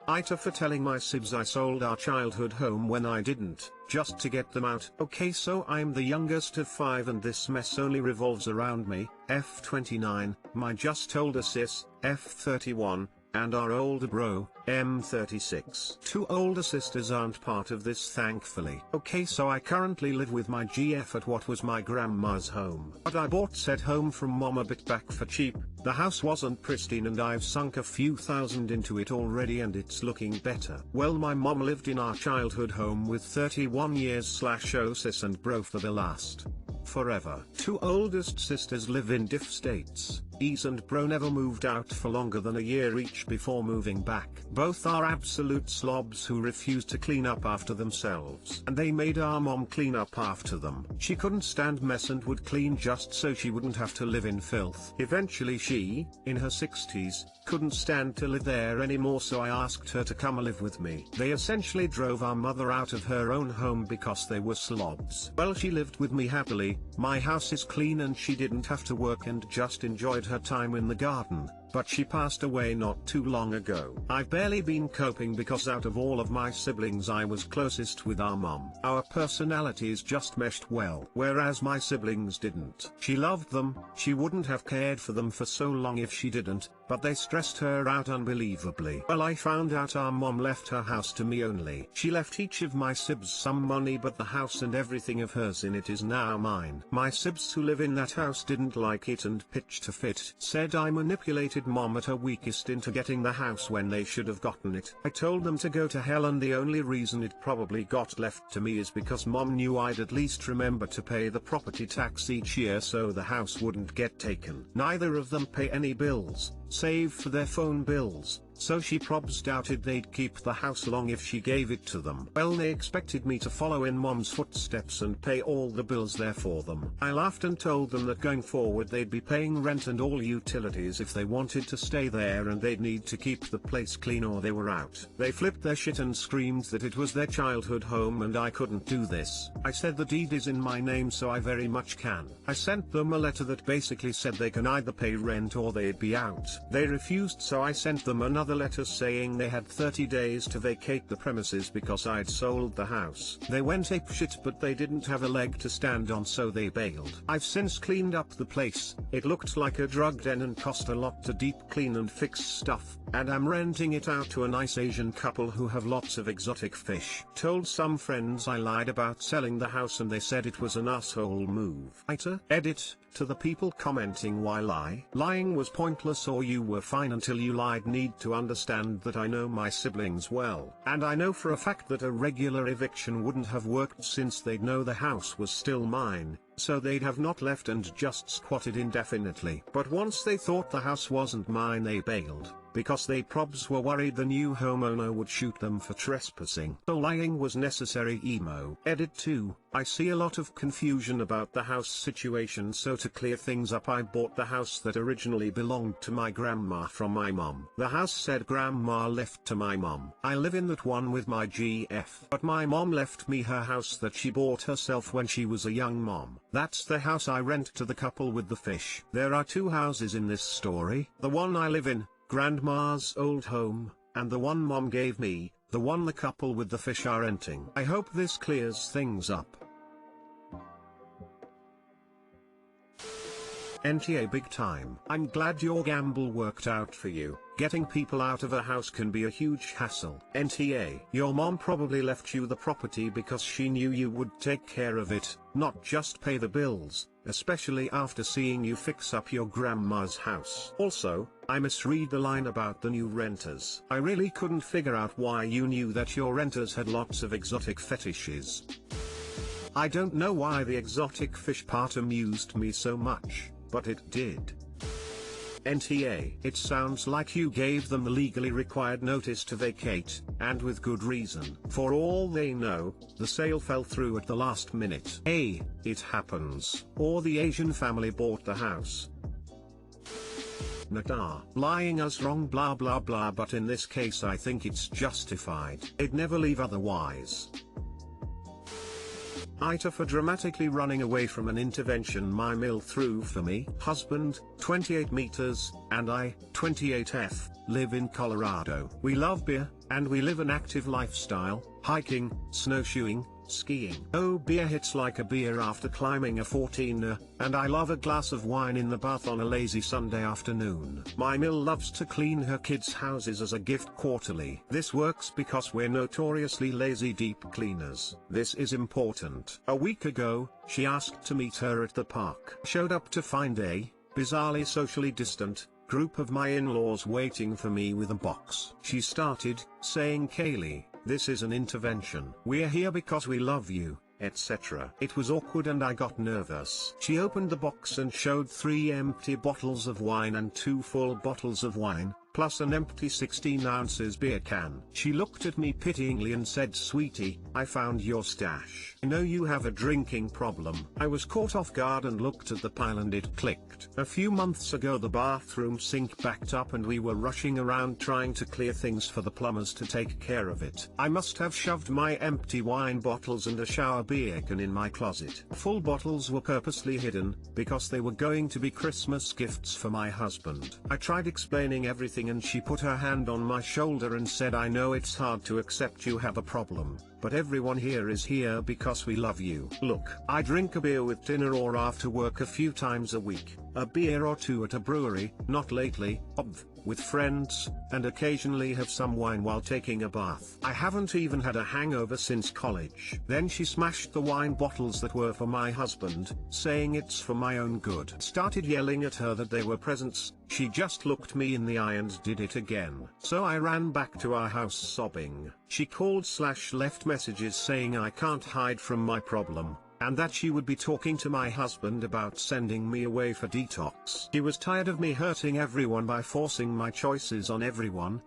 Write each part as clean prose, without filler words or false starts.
AITA for telling my sibs I sold our childhood home when I didn't, just to get them out. Okay, so I'm the youngest of 5 and this mess only revolves around me, F29, my just older sis, F31, and our older bro, M36. 2 older sisters aren't part of this, thankfully. Okay, so I currently live with my GF at what was my grandma's home. But I bought said home from mom a bit back for cheap. The house wasn't pristine and I've sunk a few thousand into it already and it's looking better. Well, my mom lived in our childhood home with 31 years/0 sis and bro for the last forever. 2 oldest sisters live in diff states. Ease and bro never moved out for longer than a year each before moving back. Both are absolute slobs who refuse to clean up after themselves. And they made our mom clean up after them. She couldn't stand mess and would clean just so she wouldn't have to live in filth. Eventually she, in her 60s, couldn't stand to live there anymore, so I asked her to come live with me. They essentially drove our mother out of her own home because they were slobs. Well, she lived with me happily. My house is clean and she didn't have to work and just enjoyed her time in the garden, but she passed away not too long ago. I've barely been coping because out of all of my siblings I was closest with our mom. Our personalities just meshed well, whereas my siblings didn't. She loved them, she wouldn't have cared for them for so long if she didn't, but they stressed her out unbelievably. Well, I found out our mom left her house to me only. She left each of my sibs some money, but the house and everything of hers in it is now mine. My sibs who live in that house didn't like it and pitched a fit. Said I manipulated mom at her weakest into getting the house when they should have gotten it. I told them to go to hell, and the only reason it probably got left to me is because mom knew I'd at least remember to pay the property tax each year so the house wouldn't get taken. Neither of them pay any bills, save for their phone bills, so she probs doubted they'd keep the house long if she gave it to them. Well, they expected me to follow in mom's footsteps and pay all the bills there for them. I laughed and told them that going forward they'd be paying rent and all utilities if they wanted to stay there, and they'd need to keep the place clean or they were out. They flipped their shit and screamed that it was their childhood home and I couldn't do this. I said the deed is in my name, so I very much can. I sent them a letter that basically said they can either pay rent or they'd be out. They refused, so I sent them another letter saying they had 30 days to vacate the premises because I'd sold the house. They went apeshit, but they didn't have a leg to stand on, so they bailed. I've since cleaned up the place. It looked like a drug den and cost a lot to deep clean and fix stuff, and I'm renting it out to a nice Asian couple who have lots of exotic fish. Told some friends I lied about selling the house and they said it was an asshole move. AITA. Edit. To the people commenting why lie. Lying was pointless or you were fine until you lied. Need to understand that I know my siblings well, and I know for a fact that a regular eviction wouldn't have worked since they'd know the house was still mine, so they'd have not left and just squatted indefinitely. But once they thought the house wasn't mine, they bailed, because they probs were worried the new homeowner would shoot them for trespassing. So lying was necessary. Emo. Edit 2. I see a lot of confusion about the house situation, so to clear things up I bought the house that originally belonged to my grandma from my mom. The house said grandma left to my mom. I live in that one with my GF. But my mom left me her house that she bought herself when she was a young mom. That's the house I rent to the couple with the fish. There are 2 houses in this story. The one I live in, grandma's old home, and the one mom gave me, the one the couple with the fish are renting. I hope this clears things up. NTA big time. I'm glad your gamble worked out for you. Getting people out of a house can be a huge hassle. NTA. Your mom probably left you the property because she knew you would take care of it, not just pay the bills, especially after seeing you fix up your grandma's house. Also, I misread the line about the new renters. I really couldn't figure out why you knew that your renters had lots of exotic fetishes. I don't know why the exotic fish part amused me so much, but it did. NTA. It sounds like you gave them the legally required notice to vacate, and with good reason. For all they know, the sale fell through at the last minute. Hey, it happens. Or the Asian family bought the house. Nah, lying is wrong blah blah blah, but in this case I think it's justified. It'd never leave otherwise. AITA for dramatically running away from an intervention my mill threw for me. Husband, 28 meters, and I, 28F, live in Colorado. We love beer, and we live an active lifestyle, hiking, snowshoeing, skiing. Oh, beer hits like a beer after climbing a 14er, and I love a glass of wine in the bath on a lazy Sunday afternoon. My mill loves to clean her kids' houses as a gift quarterly. This works because we're notoriously lazy deep cleaners. This is important. A week ago, she asked to meet her at the park. Showed up to find a, bizarrely socially distant, group of my in-laws waiting for me with a box. She started, saying, "Kaylee, this is an intervention. We're here because we love you," etc. It was awkward and I got nervous. She opened the box and showed 3 empty bottles of wine and 2 full bottles of wine, plus an empty 16 ounces beer can. She looked at me pityingly and said, "Sweetie, I found your stash. I know you have a drinking problem." I was caught off guard and looked at the pile and it clicked. A few months ago the bathroom sink backed up and we were rushing around trying to clear things for the plumbers to take care of it. I must have shoved my empty wine bottles and a shower beer can in my closet. Full bottles were purposely hidden, because they were going to be Christmas gifts for my husband. I tried explaining everything and she put her hand on my shoulder and said, "I know it's hard to accept you have a problem, but everyone here is here because we love you. Look, I drink a beer with dinner or after work a few times a week, a beer or 2 at a brewery, not lately, with friends, and occasionally have some wine while taking a bath. I haven't even had a hangover since college." Then she smashed the wine bottles that were for my husband, saying it's for my own good. Started yelling at her that they were presents. She just looked me in the eye and did it again. So I ran back to our house sobbing. She called/left messages saying I can't hide from my problem, and that she would be talking to my husband about sending me away for detox. She was tired of me hurting everyone by forcing my choices on everyone,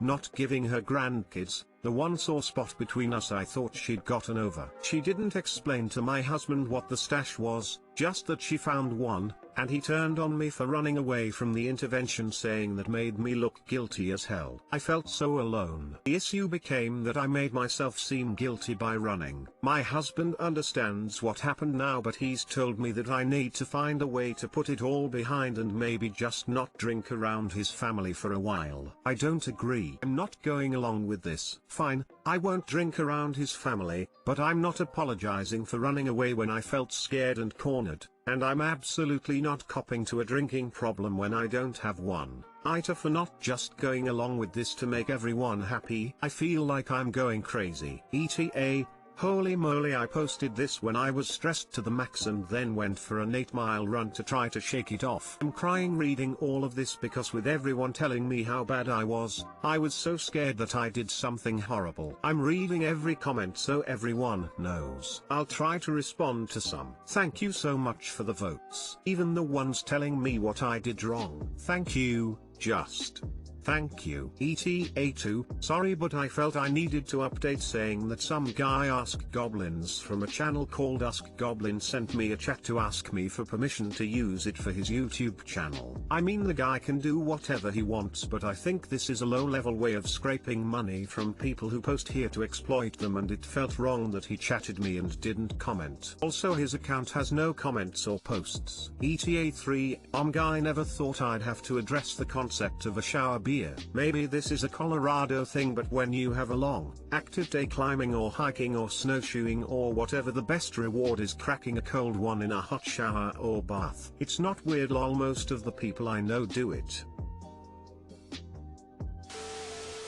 not giving her grandkids, the one sore spot between us I thought she'd gotten over. She didn't explain to my husband what the stash was, just that she found one, and he turned on me for running away from the intervention, saying that made me look guilty as hell. I felt so alone. The issue became that I made myself seem guilty by running. My husband understands what happened now, but he's told me that I need to find a way to put it all behind and maybe just not drink around his family for a while. I don't agree. I'm not going along with this. Fine, I won't drink around his family, but I'm not apologizing for running away when I felt scared and cornered. And I'm absolutely not copping to a drinking problem when I don't have one. AITA for not just going along with this to make everyone happy. I feel like I'm going crazy. ETA, holy moly, I posted this when I was stressed to the max and then went for an 8-mile run to try to shake it off. I'm crying reading all of this because with everyone telling me how bad I was so scared that I did something horrible. I'm reading every comment so everyone knows. I'll try to respond to some. Thank you so much for the votes. Even the ones telling me what I did wrong. Thank you, just. Thank you. ETA2, sorry but I felt I needed to update saying that some guy Ask Goblins from a channel called Ask Goblin sent me a chat to ask me for permission to use it for his YouTube channel. I mean, the guy can do whatever he wants, but I think this is a low-level way of scraping money from people who post here to exploit them, and it felt wrong that he chatted me and didn't comment. Also, his account has no comments or posts. ETA3, guy never thought I'd have to address the concept of a shower beer. Maybe this is a Colorado thing, but when you have a long, active day climbing or hiking or snowshoeing or whatever, the best reward is cracking a cold one in a hot shower or bath. It's not weird, lol, most of the people I know do it.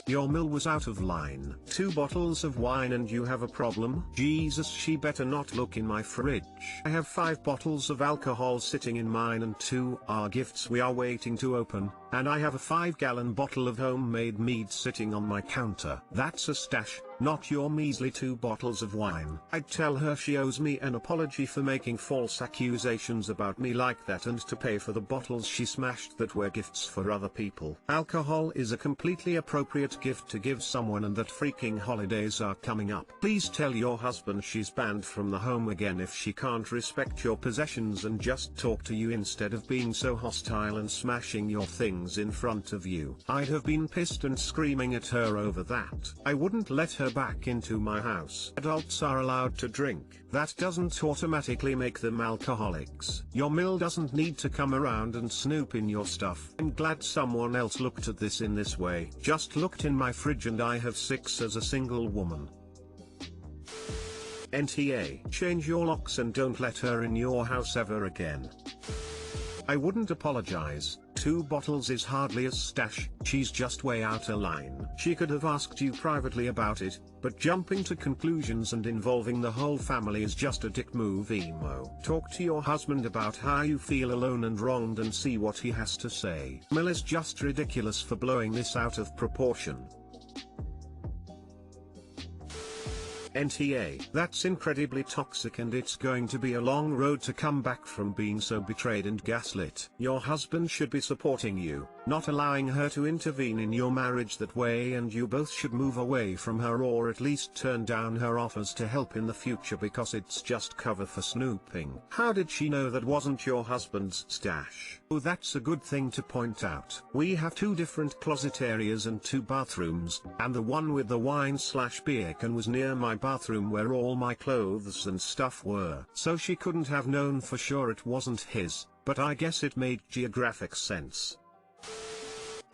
Your mill was out of line. 2 bottles of wine and you have a problem? Jesus, she better not look in my fridge. I have 5 bottles of alcohol sitting in mine and 2 are gifts we are waiting to open, and I have a 5-gallon bottle of homemade mead sitting on my counter. That's a stash, not your measly 2 bottles of wine. I'd tell her she owes me an apology for making false accusations about me like that and to pay for the bottles she smashed that were gifts for other people. Alcohol is a completely appropriate gift to give someone, and that freaking holidays are coming up. Please tell your husband she's banned from the home again if she can't respect your possessions and just talk to you instead of being so hostile and smashing your things in front of you. I'd have been pissed and screaming at her over that. I wouldn't let her back into my house. Adults are allowed to drink. That doesn't automatically make them alcoholics. Your mill doesn't need to come around and snoop in your stuff. I'm glad someone else looked at this in this way. Just looked in my fridge and I have 6 as a single woman. NTA. Change your locks and don't let her in your house ever again. I wouldn't apologize. 2 bottles is hardly a stash, she's just way out of line. She could have asked you privately about it, but jumping to conclusions and involving the whole family is just a dick move emo. Talk to your husband about how you feel alone and wronged and see what he has to say. Mel is just ridiculous for blowing this out of proportion. NTA. That's incredibly toxic and it's going to be a long road to come back from being so betrayed and gaslit. Your husband should be supporting you, not allowing her to intervene in your marriage that way, and you both should move away from her or at least turn down her offers to help in the future because it's just cover for snooping. How did she know that wasn't your husband's stash? Oh, that's a good thing to point out. We have 2 different closet areas and 2 bathrooms, and the one with the wine/beer can was near my bathroom where all my clothes and stuff were. So she couldn't have known for sure it wasn't his, but I guess it made geographic sense.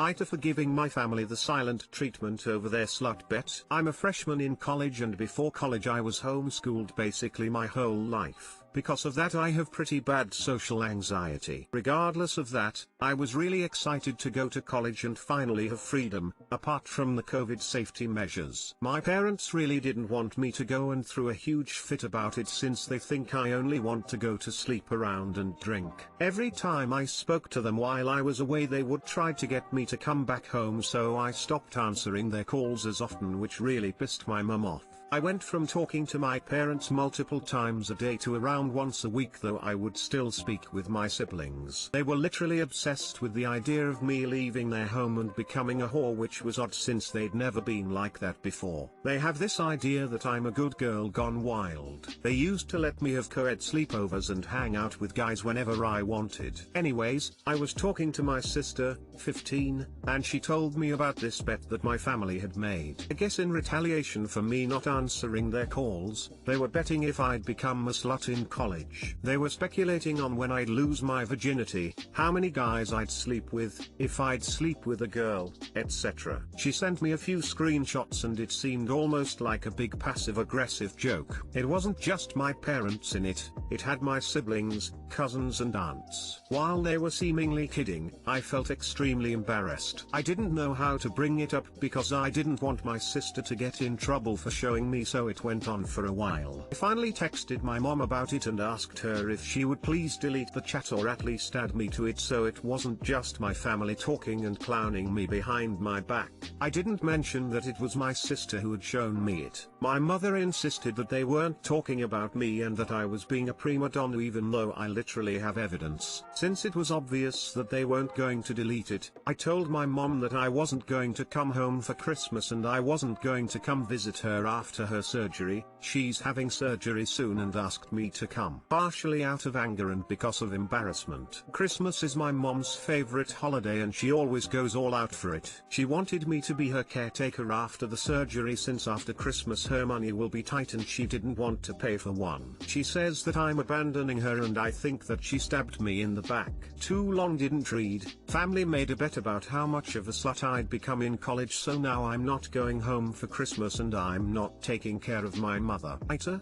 AITA for giving my family the silent treatment over their slut bet. I'm a freshman in college and before college I was homeschooled basically my whole life. Because of that I have pretty bad social anxiety. Regardless of that, I was really excited to go to college and finally have freedom, apart from the COVID safety measures. My parents really didn't want me to go and threw a huge fit about it since they think I only want to go to sleep around and drink. Every time I spoke to them while I was away they would try to get me to come back home, so I stopped answering their calls as often, which really pissed my mum off. I went from talking to my parents multiple times a day to around once a week, though I would still speak with my siblings. They were literally obsessed with the idea of me leaving their home and becoming a whore, which was odd since they'd never been like that before. They have this idea that I'm a good girl gone wild. They used to let me have co-ed sleepovers and hang out with guys whenever I wanted. Anyways, I was talking to my sister, 15, and she told me about this bet that my family had made. I guess in retaliation for me not answering their calls, they were betting if I'd become a slut in college. They were speculating on when I'd lose my virginity, how many guys I'd sleep with, if I'd sleep with a girl, etc. She sent me a few screenshots and it seemed almost like a big passive-aggressive joke. It wasn't just my parents in it, it had my siblings, cousins and aunts. While they were seemingly kidding, I felt extremely embarrassed. I didn't know how to bring it up because I didn't want my sister to get in trouble for showing me, so it went on for a while. I finally texted my mom about it and asked her if she would please delete the chat or at least add me to it so it wasn't just my family talking and clowning me behind my back. I didn't mention that it was my sister who had shown me it. My mother insisted that they weren't talking about me and that I was being a prima donna, even though I literally have evidence. Since it was obvious that they weren't going to delete it, I told my mom that I wasn't going to come home for Christmas and I wasn't going to come visit her after her surgery. She's having surgery soon and asked me to come. Partially out of anger and because of embarrassment. Christmas is my mom's favorite holiday and she always goes all out for it. She wanted me to be her caretaker after the surgery since after Christmas her money will be tight and she didn't want to pay for one. She says that I'm abandoning her and I think that she stabbed me in the back. Too long didn't read. Family made a bet about how much of a slut I'd become in college, so now I'm not going home for Christmas and I'm not taking care of my mother. AITA?